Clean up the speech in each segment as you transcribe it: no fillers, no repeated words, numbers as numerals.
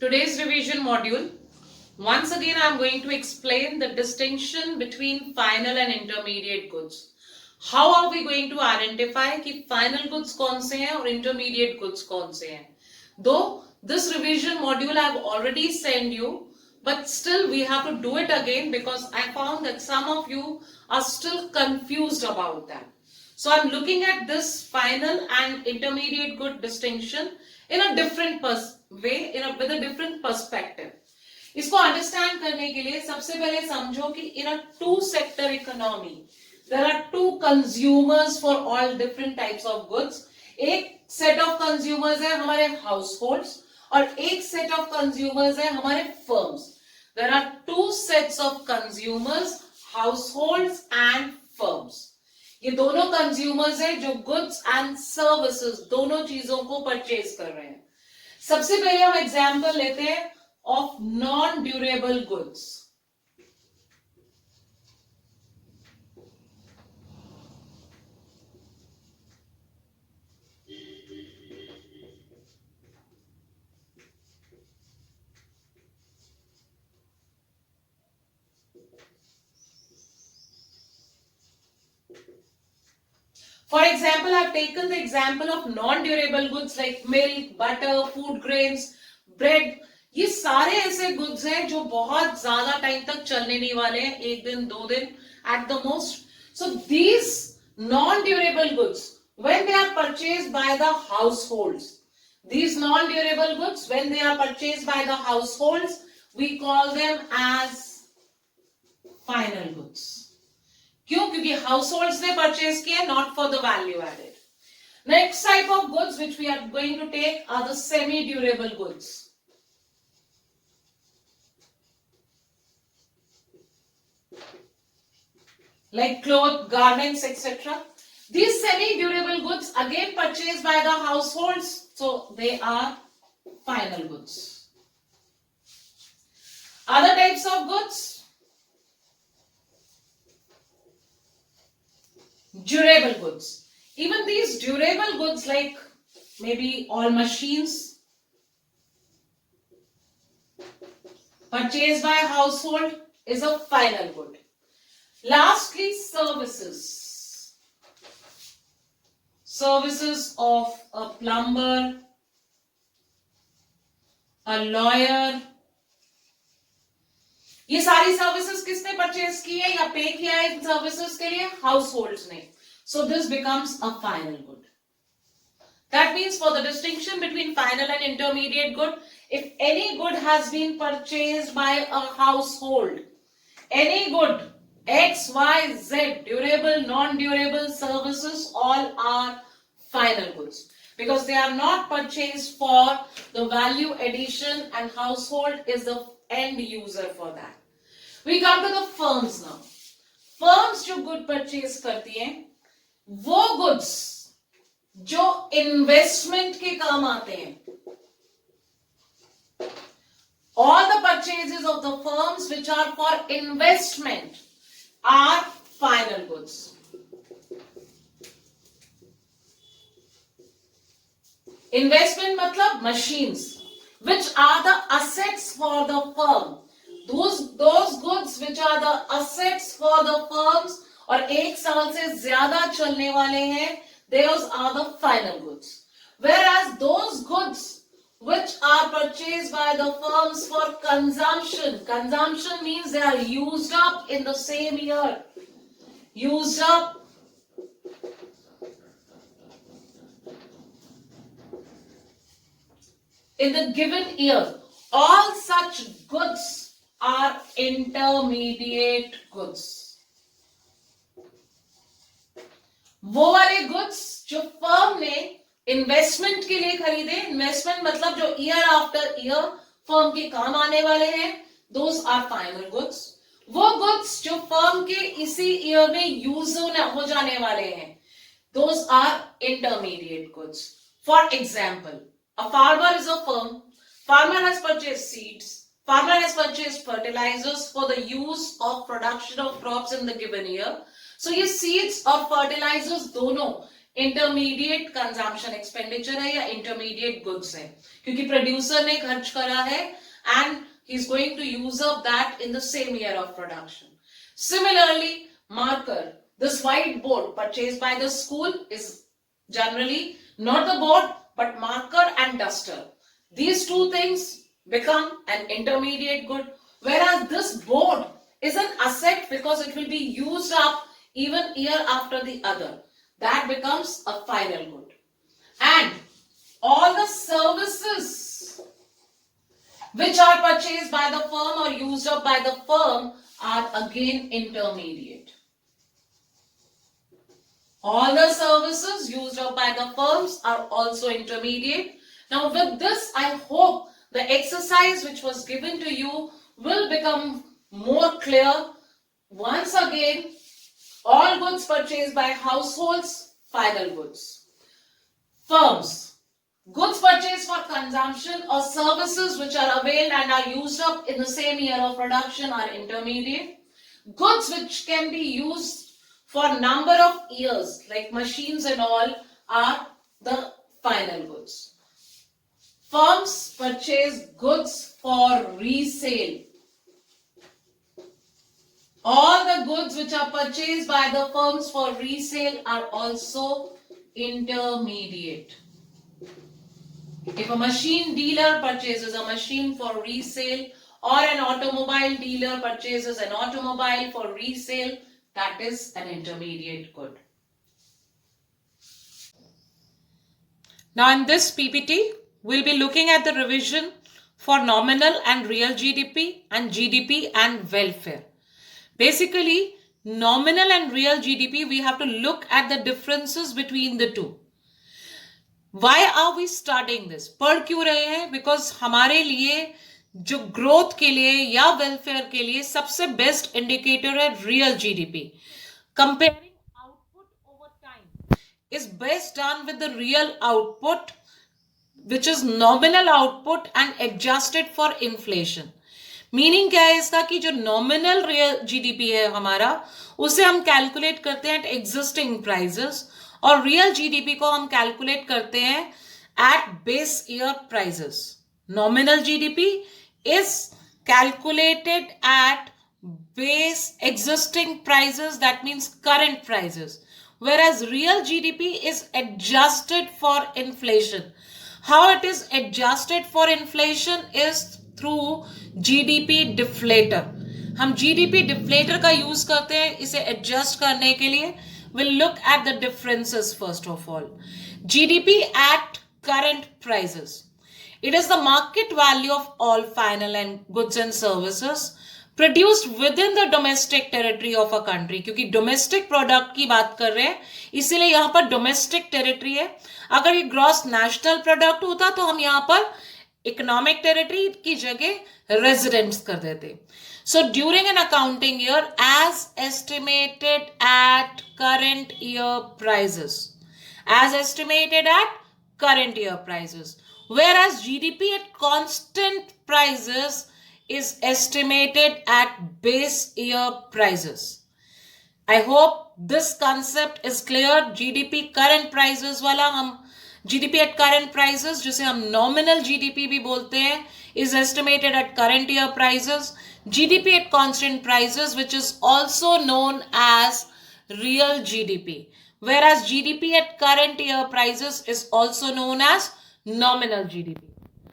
Today's revision module. Once again, I am going to explain the distinction between final and intermediate goods. How are we going to identify कि final goods कौन से हैं और intermediate goods कौन से हैं? Though this revision module I have already sent you, but still we have to do it again because I found that some of you are still confused about that. So I'm looking at this final and intermediate good distinction in a different way, with a different perspective. इसको understand करने के लिए सबसे पहले समझो कि in a two sector economy there are two consumers for all different types of goods. एक set of consumers है हमारे हाउस होल्ड्स और एक सेट ऑफ कंज्यूमर्स है हमारे firms. There are two sets of consumers, households and firms. ये दोनों consumers हैं जो गुड्स एंड सर्विसेज दोनों चीजों को परचेज कर रहे हैं. सबसे पहले हम एग्जांपल लेते हैं of non durable goods. For example, I've taken the example of non-durable goods like milk, butter, food grains, bread. ये सारे ऐसे गुड्स हैं जो बहुत ज्यादा टाइम तक चलने नहीं वाले हैं, एक दिन दो दिन at the most. So these non-durable goods, when they are purchased by the households, these non-durable goods, when they are purchased by the households, we call them as final goods. क्यों? क्योंकि हाउसहोल्ड्स ने purchase किया, not for the value added. Next type of goods which we are going to take are the semi durable goods. Like cloth, garments, etc. These semi-durable goods again purchased by the households, so they are final goods. Other types of goods. Durable goods. Even these durable goods like maybe all machines purchased by a household is a final good. Lastly, services. Services of a plumber, a lawyer. ये सारी services किसने purchase की है या पे किया है इन services के लिए? हाउसहोल्ड्स ने. So this becomes a final good. That means for the distinction between final and intermediate good, if any good has been purchased by a household, any good X, Y, Z, durable, non-durable services, all are final goods because they are not purchased for the value addition and household is the end user for that. We come to the firms now. Firms जो good purchase करती हैं, वो goods जो investment के काम आते हैं. All the purchases of the firms which are for investment are final goods. Investment मतलब machines which are the assets for the firm. Those goods which are the assets for the firms और एक साल से ज्यादा चलने वाले हैं, those are the final goods. Whereas those goods which are purchased by the firms for consumption means they are used up in the same year, used up in the given year, all such goods are intermediate goods. वो वाले goods जो firm ने investment के लिए खरीदे, investment मतलब जो year after year firm के काम आने वाले हैं, दोज आर फाइनल गुड्स. वो गुड्स जो फर्म के इसी ईयर में यूज हो जाने वाले हैं, those are intermediate goods. For example, a farmer is a firm. Farmer has purchase seeds, farmer has purchased fertilizers for the use of production of crops in the given year. So ये seeds और fertilizers दोनों intermediate consumption expenditure है या intermediate goods है, क्योंकि producer ने खर्च करा है and he is going to use up that in the same year of production. Similarly, marker, this whiteboard purchased by the school is generally not the board but marker and duster. These two things become an intermediate good, whereas this board is an asset because it will be used up even year after the other. That becomes a final good. And all the services which are purchased by the firm or used up by the firm are again intermediate. All the services used up by the firms are also intermediate. Now with this, I hope the exercise which was given to you will become more clear. Once again, all goods purchased by households, final goods. Firms, goods purchased for consumption or services which are availed and are used up in the same year of production are intermediate. Goods which can be used for number of years like machines and all are the final goods. Firms purchase goods for resale. All the goods which are purchased by the firms for resale are also intermediate. If a machine dealer purchases a machine for resale or an automobile dealer purchases an automobile for resale, that is an intermediate good. Now in this PPT, we'll be looking at the revision for nominal and real GDP and GDP and welfare. Basically, nominal and real GDP, we have to look at the differences between the two. Why are we starting this? पढ़ क्यों रहे हैं? Because हमारे लिए जो growth के लिए या वेलफेयर के लिए सबसे बेस्ट इंडिकेटर है real GDP. Comparing output over time is best done with the real output which is nominal output and adjusted for inflation. Meaning क्या है इसका कि जो नॉमिनल रियल जीडीपी है हमारा, उसे हम कैलकुलेट करते हैं एट एग्जिस्टिंग प्राइसेस और रियल जीडीपी को हम कैलकुलेट करते हैं at base year prices. Nominal GDP is calculated at base existing prices, that means current prices, whereas real GDP is adjusted for inflation. How it is adjusted for inflation is through GDP deflator. हम GDP deflator का use करते हैं इसे adjust करने के लिए. We'll look at the differences first of all. GDP at current prices. It is the market value of all final and goods and services produced within the domestic territory of a country. क्योंकि domestic product की बात कर रहे हैं, इसीलिए यहाँ पर domestic territory है. अगर ये gross national product होता तो हम यहाँ पर economic territory की जगह residents कर देते. So during an accounting year, as estimated at current year prices, as estimated at current year prices. Whereas GDP at constant prices is estimated at base year prices. I hope this concept is clear. GDP current prices वाला हम GDP at current prices, जिसे हम nominal GDP भी बोलते हैं, is estimated at current year prices. GDP at constant prices, which is also known as real GDP. Whereas GDP at current year prices is also known as nominal GDP.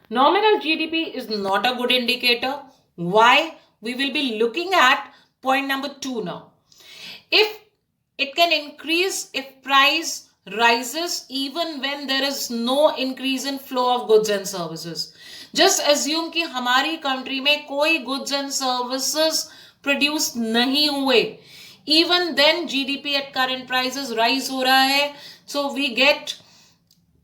Nominal GDP is not a good indicator. Why? We will be looking at point number 2 now. If it can increase if price rises even when there is no increase in flow of goods and services. Just assume कि हमारी country में कोई goods and services produce नहीं हुए. Even then GDP at current prices rise हो रहा है. So we get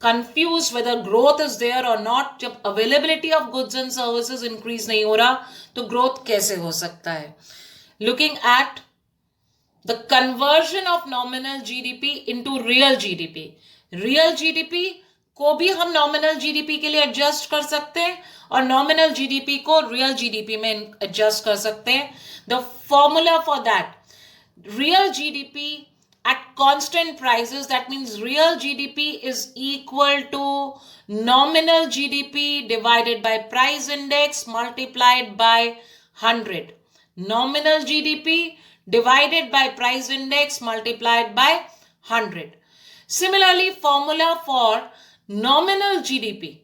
confused whether growth is there or not. जब availability of goods and services increase नहीं हो रहा तो growth कैसे हो सकता है? Looking at the conversion of nominal GDP into real GDP. Real GDP को भी हम nominal GDP के लिए adjust कर सकते हैं और nominal GDP को real GDP में adjust कर सकते हैं. The formula for that, real GDP at constant prices, that means real GDP is equal to nominal GDP divided by price index multiplied by 100. Nominal GDP divided by price index multiplied by 100. Similarly, formula for nominal GDP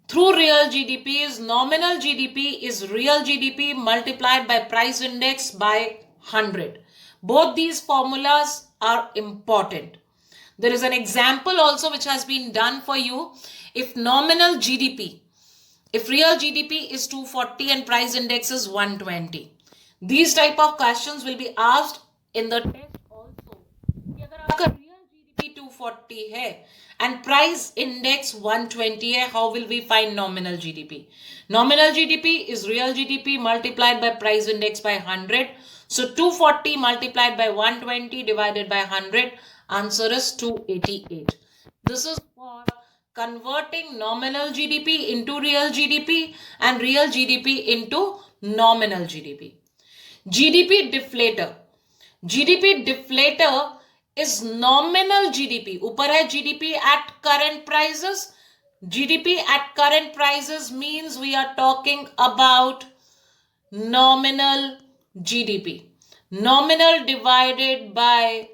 through real GDP is nominal GDP is real GDP multiplied by price index by 100. Both these formulas are important. There is an example also which has been done for you. If nominal GDP, if real GDP is 240 and price index is 120, these type of questions will be asked in the test also. कि अगर आपका real GDP 240 है and price index 120 hai, how will we find nominal GDP? Nominal GDP is real GDP multiplied by price index by 100. So 240 multiplied by 120 divided by 100, answer is 288. This is for converting nominal GDP into real GDP and real GDP into nominal GDP. GDP deflator. GDP deflator is nominal GDP. ऊपर है GDP at current prices. GDP at current prices means we are talking about nominal GDP. Nominal divided by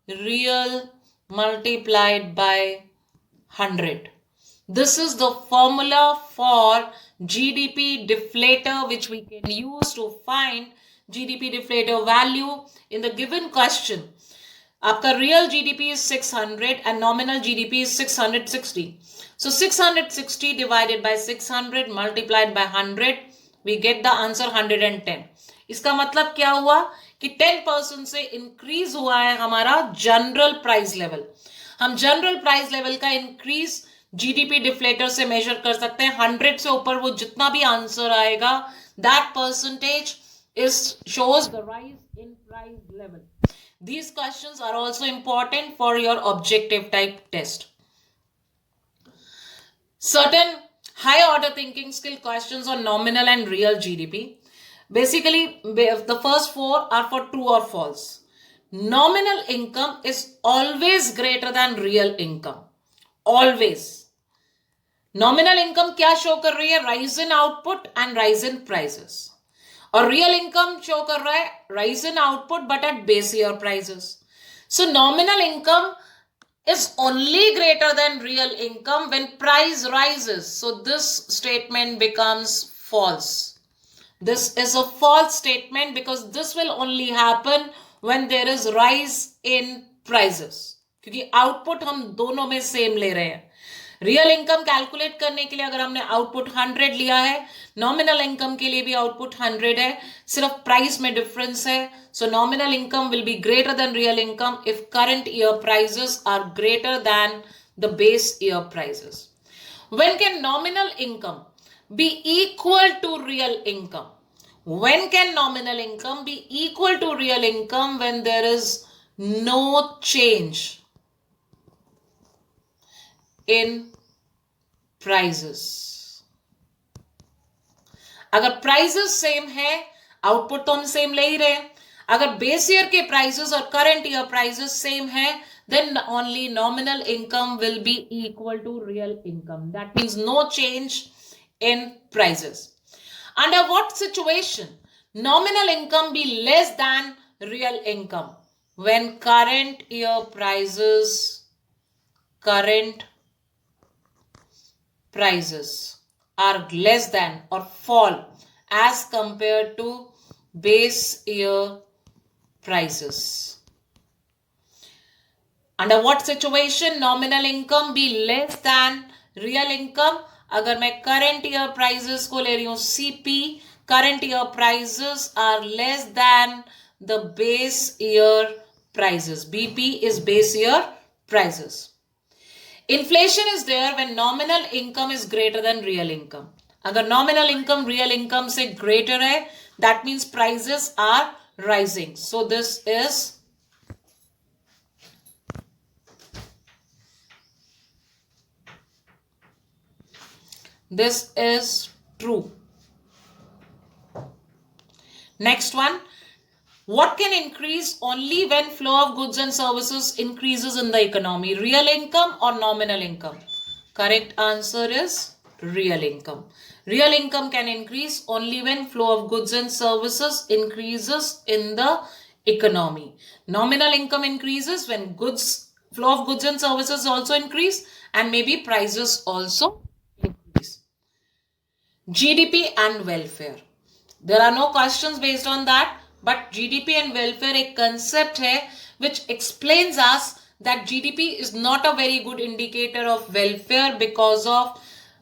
real multiplied by 100. This is the formula for GDP deflator which we can use to find GDP deflator value in the given question. आपका real GDP is 600 and nominal GDP is 660. So 660 divided by 600 multiplied by 100, we get the answer 110. इसका मतलब क्या हुआ कि 10% से increase हुआ है हमारा जनरल प्राइस लेवल. हम जनरल प्राइस लेवल का इंक्रीज जीडीपी डिफ्लेटर से मेजर कर सकते हैं. 100 से ऊपर वो जितना भी आंसर आएगा, that percentage shows the rise in price level. These questions are also important for your objective type test. Certain high order thinking skill questions on nominal and real GDP. Basically, the first four are for true or false. Nominal income is always greater than real income. Always. Nominal income क्या show कर रही है? Rise in output and rise in prices. और real income show कर रहा है rise in output but at base year prices. So nominal income is only greater than real income when price rises. So this statement becomes false. This is a false statement because this will only happen when there is rise in prices. क्योंकि output हम दोनों में same ले रहे हैं. Real income calculate करने के लिए अगर हमने आउटपुट 100 लिया है, नॉमिनल इनकम के लिए भी आउटपुट 100 है, सिर्फ प्राइस में डिफरेंस है. So nominal income will be greater than real income if current year prices are greater than the base year prices. When can nominal income be equal to real income? When can nominal income be equal to real income? When there is no change in prices. अगर prices same है, output तो हम same ले ही रहे हैं. अगर base year के prices और current year prices same है, then only nominal income will be equal to real income. That means no change in prices. Under what situation nominal income be less than real income? When current year prices are less than or fall as compared to base year prices. Under what situation nominal income be less than real income? अगर मैं current year prices को ले रही हूँ CP, current year prices are less than the base year prices. BP is base year prices. Inflation is there when nominal income is greater than real income. अगर nominal income real income से greater है, that means prices are rising. So this is true. Next one, What can increase only when flow of goods and services increases in the economy? Real income or nominal income? Correct answer is real income. Real income can increase only when flow of goods and services increases in the economy. Nominal income increases when flow of goods and services also increase, and maybe prices also increase. GDP and welfare. There are no questions based on that, but GDP and welfare a concept है which explains us that GDP is not a very good indicator of welfare because of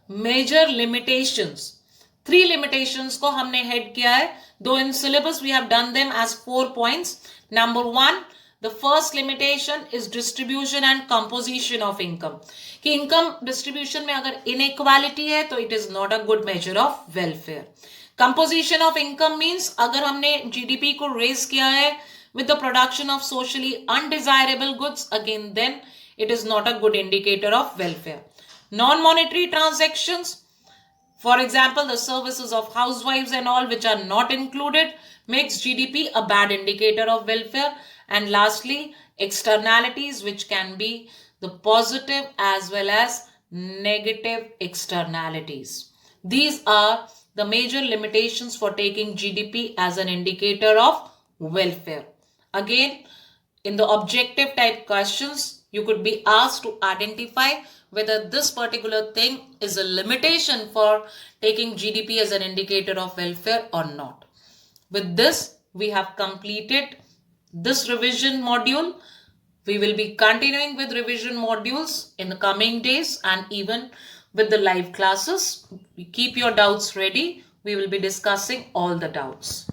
major limitations. 3 limitations को हमने head किया है, though in syllabus we have done them as 4 points. Number 1, the first limitation is distribution and composition of income. कि income distribution में अगर inequality है तो it is not a good measure of welfare. Composition of income means अगर हमने GDP को raise किया है with the production of socially undesirable goods, again then it is not a good indicator of welfare. Non-monetary transactions, for example, the services of housewives and all which are not included, makes GDP a bad indicator of welfare. And lastly, externalities, which can be the positive as well as negative externalities. These are the major limitations for taking GDP as an indicator of welfare. Again, in the objective type questions, you could be asked to identify whether this particular thing is a limitation for taking GDP as an indicator of welfare or not. With this, we have completed this revision module. We will be continuing with revision modules in the coming days and even with the live classes. Keep your doubts ready. We will be discussing all the doubts.